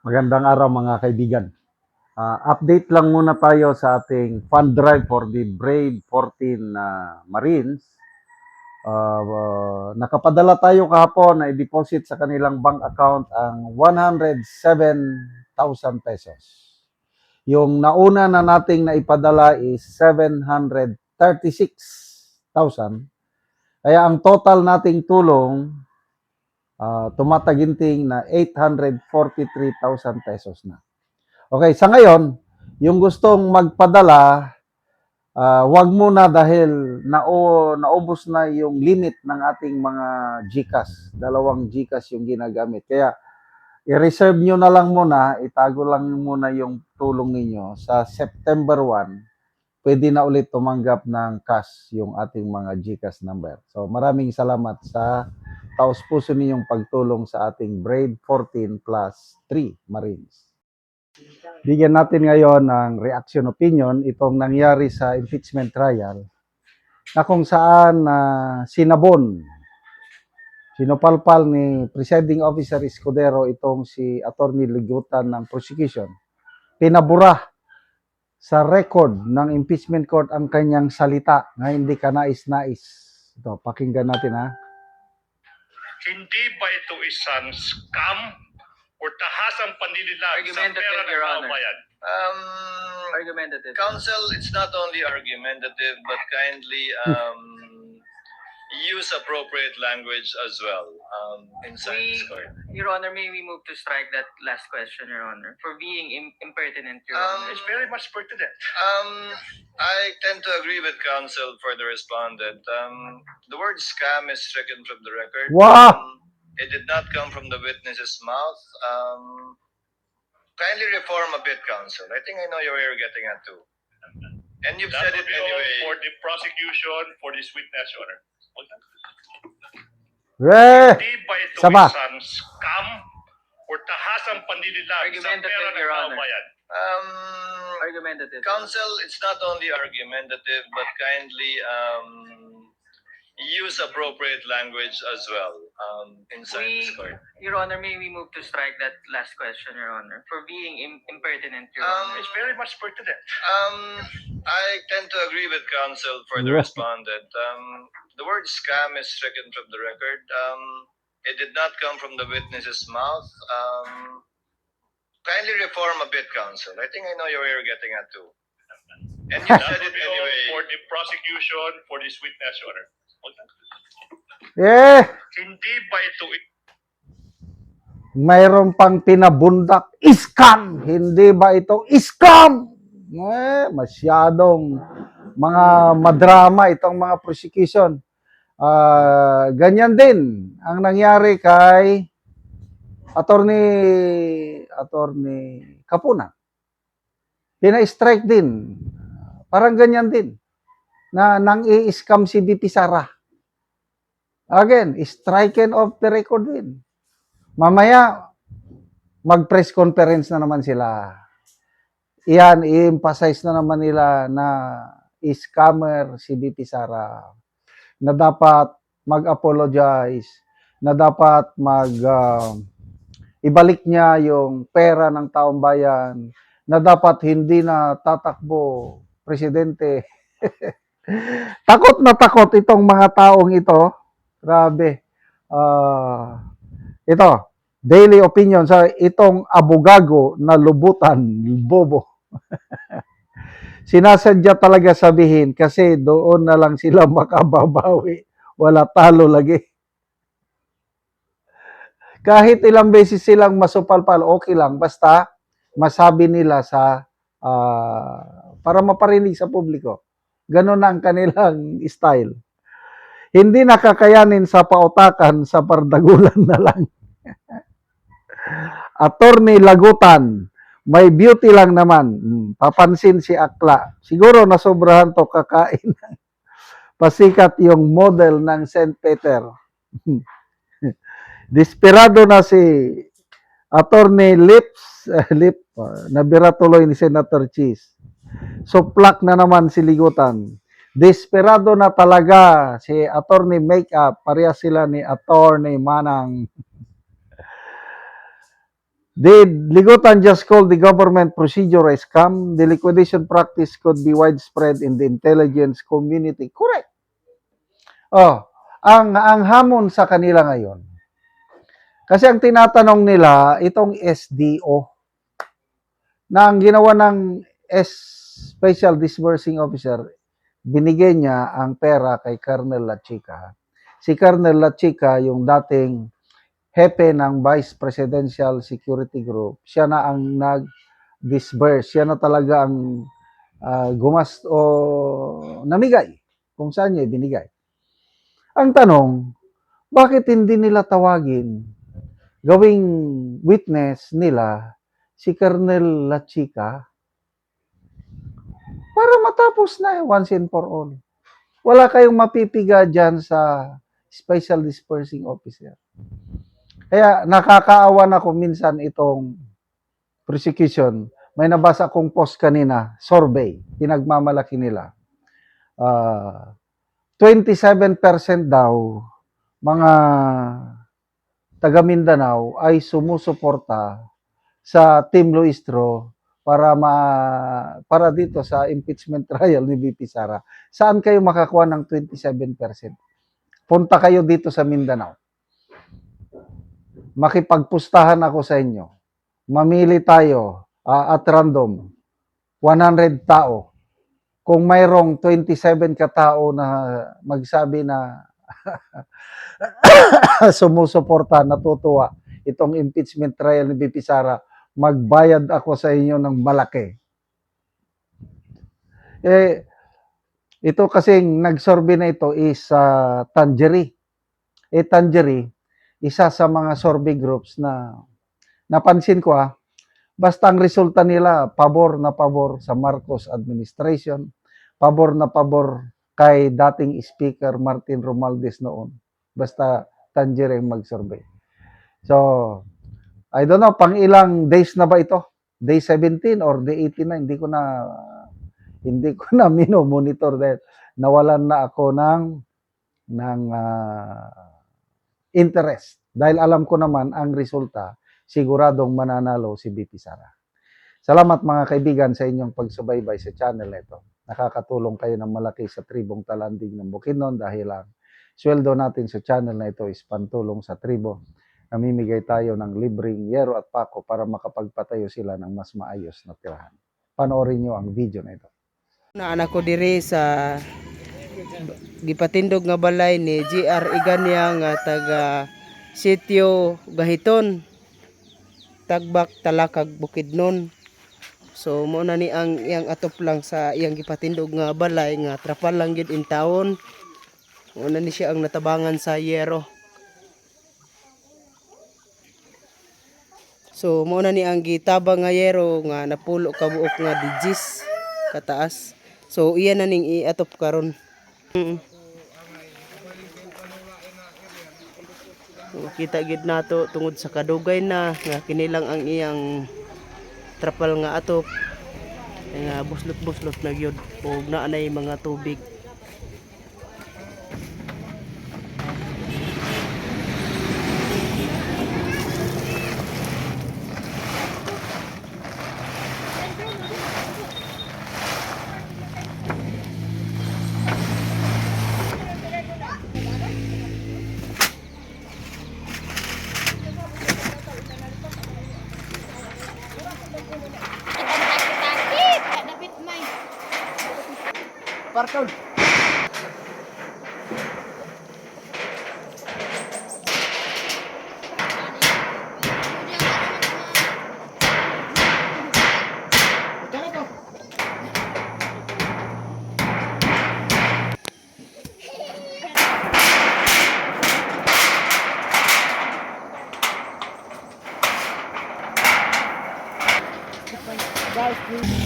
Magandang araw mga kaibigan. Update lang muna tayo sa ating fund drive for the Brave 14 Marines. Nakapadala tayo kahapon na i-deposit sa kanilang bank account ang 107,000 pesos. Yung nauna na nating naipadala is 736,000. Kaya ang total nating tulong tumataginting na 843,000 pesos na. Okay, sa ngayon, yung gustong magpadala, wag muna dahil naubos na yung limit ng ating mga GCash. Dalawang GCash yung ginagamit. Kaya i-reserve nyo na lang muna, itago lang muna yung tulong ninyo. Sa September 1, pwede na ulit tumanggap ng cash yung ating mga GCash number. So maraming salamat sa taos-puso ninyong pagtulong sa ating Brave 14 plus 3 Marines. Bigyan natin ngayon ng reaction opinion itong nangyari sa impeachment trial na kung saan sinupalpal ni Presiding Officer Escudero itong si Attorney Ligutan ng prosecution. Pinabura sa record ng impeachment court ang kanyang salita na hindi ka nais-nais. Ito, pakinggan natin ha. Hindi ba ito isang scam or tahasang panlililag sa pera ng kababayan? Argumentative. Counsel, it's not only argumentative, but kindly use appropriate language as well inside this court. Your Honor, may we move to strike that last question, Your Honor, for being impertinent, Your Honor. It's very much pertinent. I tend to agree with counsel for the respondent. The word scam is stricken from the record. Wow! It did not come from the witness's mouth. Kindly reform a bit, counsel. I think I know where you're getting at too. And you've That said would it be all anyway. for the prosecution for this witness, Your Honor. Hindi ba ito Sama. isang scam or tahasang panlililag sa Argumentative, pera ng Your Honor. kababayan? Argumentative. Counsel, it's not only argumentative, but kindly use appropriate language as well inside this court. Your Honor, may we move to strike that last question, Your Honor, for being impertinent, Your Honor. It's very much pertinent. I tend to agree with counsel for the Yeah. respondent. The word scam is stricken from the record. It did not come from the witness's mouth. Kindly reform a bit, counsel. I think I know where you're getting at too. And you've That said would it be all anyway. for the prosecution for this witness, Your Honor. Hindi ba ito Mayroon pang pinabundak, scam! Hindi ba ito scam? Masyadong mga madrama itong mga prosecution. Ganyan din ang nangyari kay Attorney Capuna. Pina-strike din. Parang ganyan din na nang i-scam si BP Sara. Again, striken off the record din. Mamaya, mag-press conference na naman sila. Iyan, i-emphasize na naman nila na scammer si BP Sara. Na dapat mag-apologize. Na dapat ibalik niya yung pera ng taong bayan. Na dapat hindi na tatakbo presidente. Takot na takot itong mga taong ito. Grabe. Ito, daily opinion sa itong abogago na lubutan, bobo. Sinasadya talaga sabihin kasi doon na lang sila makababawi. Wala talo lagi. Kahit ilang beses silang masupalpal, okay lang. Basta masabi nila sa para maparinig sa publiko. Ganon ang kanilang style. Hindi nakakayanin sa pautakan sa pardagulan na lang. Attorney Lagutan, may beauty lang naman. Papansin si Akla. Siguro nasobrahan to kakain. Pasikat yung model ng St. Peter. Desperado na si Attorney Lip, nabira tuloy ni Senator Cheese. Suplak na naman si Ligutan. Desperado na talaga si Attorney Makeup. Pareha sila ni Attorney Manang. Did Ligutan just call the government procedure a scam? The liquidation practice could be widespread in the intelligence community. Correct. Oh, ang hamon sa kanila ngayon. Kasi ang tinatanong nila, itong SDO, na ang ginawa ng Special Disbursing Officer, binigay niya ang pera kay Colonel Lachica. Si Colonel Lachica, yung dating hepe ng Vice Presidential Security Group, siya na ang nag-disburse. Siya na talaga ang namigay kung saan niya binigay. Ang tanong, bakit hindi nila tawagin, gawing witness nila si Colonel Lachica para matapos na once and for all. Wala kayong mapipiga dyan sa Special Dispersing Officer. Kaya nakakaawa na ko minsan itong prosecution. May nabasa kong post kanina, survey, pinagmamalaki nila. 27% daw mga taga Mindanao ay sumusuporta sa Team Luistro para dito sa impeachment trial ni VP Sara. Saan kayo makakuha ng 27%? Punta kayo dito sa Mindanao. Makipagpustahan ako sa inyo. Mamili tayo at random. 100 tao. Kung mayroong 27 katao na magsabi na sumusuporta, natutuwa itong impeachment trial ni VP Sara, magbayad ako sa inyo ng malaki. Ito kasing nag-survey na ito is Tangery. Tangery, isa sa mga survey groups na napansin ko basta ang resulta nila, pabor na pabor sa Marcos administration, pabor na pabor kay dating Speaker Martin Romualdez noon. Basta Tangery mag-survey. So, I don't know, pang ilang days na ba ito? Day 17 or day 89? Hindi ko na monitor dahil nawalan na ako ng interest. Dahil alam ko naman ang resulta, siguradong mananalo si VP Sara. Salamat mga kaibigan sa inyong pagsubaybay sa channel na ito. Nakakatulong kayo ng malaki sa tribong Talandig ng Bukidnon dahil ang sweldo natin sa channel na ito is pantulong sa tribo. Namimigay tayo ng libreng yero at pako para makapagpatayo sila ng mas maayos na tirahan. Panoorin nyo ang video na ito. Na anak ko diri sa gipatindog nga balay ni GR Iganya nga taga Sitio Gahiton, Tagbak, Talakag, Bukidnon. So mo na ni ang iyang atop lang sa iyang gipatindog nga balay nga trapal lang gyud in taon. Mo na ni siya ang natabangan sa yero. So mo na ni ang gitabang nga yero nga napulo ka buok nga digis kataas. So iya na ning iatop karon. Kita gid nato tungod sa kadugay na nga kinilang ang iyang trapal nga atop nga buslot-buslot na gyud ug naa nay mga tubig. Parkol. Guys, please.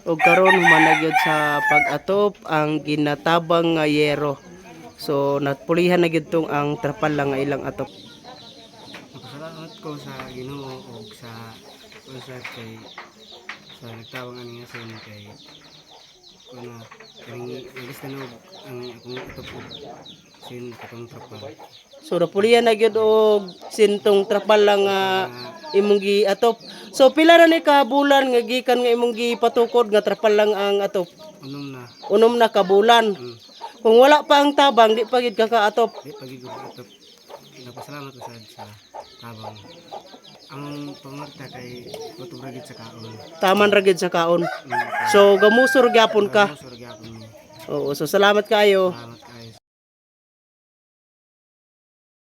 O karon humanagyod sa pag-atop ang ginatabang nga yero. So natpulihan na gyud tong ang trapal lang nga ilang atop. Napasalamat ko sa Ginoo o sa kay sa nagtawang ani nga sa inyo kay ko na kaning ilis na ang akong utop ko sin katong trapal. So napulian na gyud og sintong trapal lang imong giatop. So pila na ni ka bulan nga gikan nga imong gipatukod nga trapal lang ang atop? Unom na. Ka bulan. Kung wala pa ang tabang, di pa gid ka kaatop. Di pagid ko utop. Nagpasalamat ko sa tabang. Ang pangarta kay utop ra gid sa kaon. Taman ra gid sa kaon. So gamusor gyapon ka. Sorry gyapon mo. Oo, so salamat kayo. Salamat.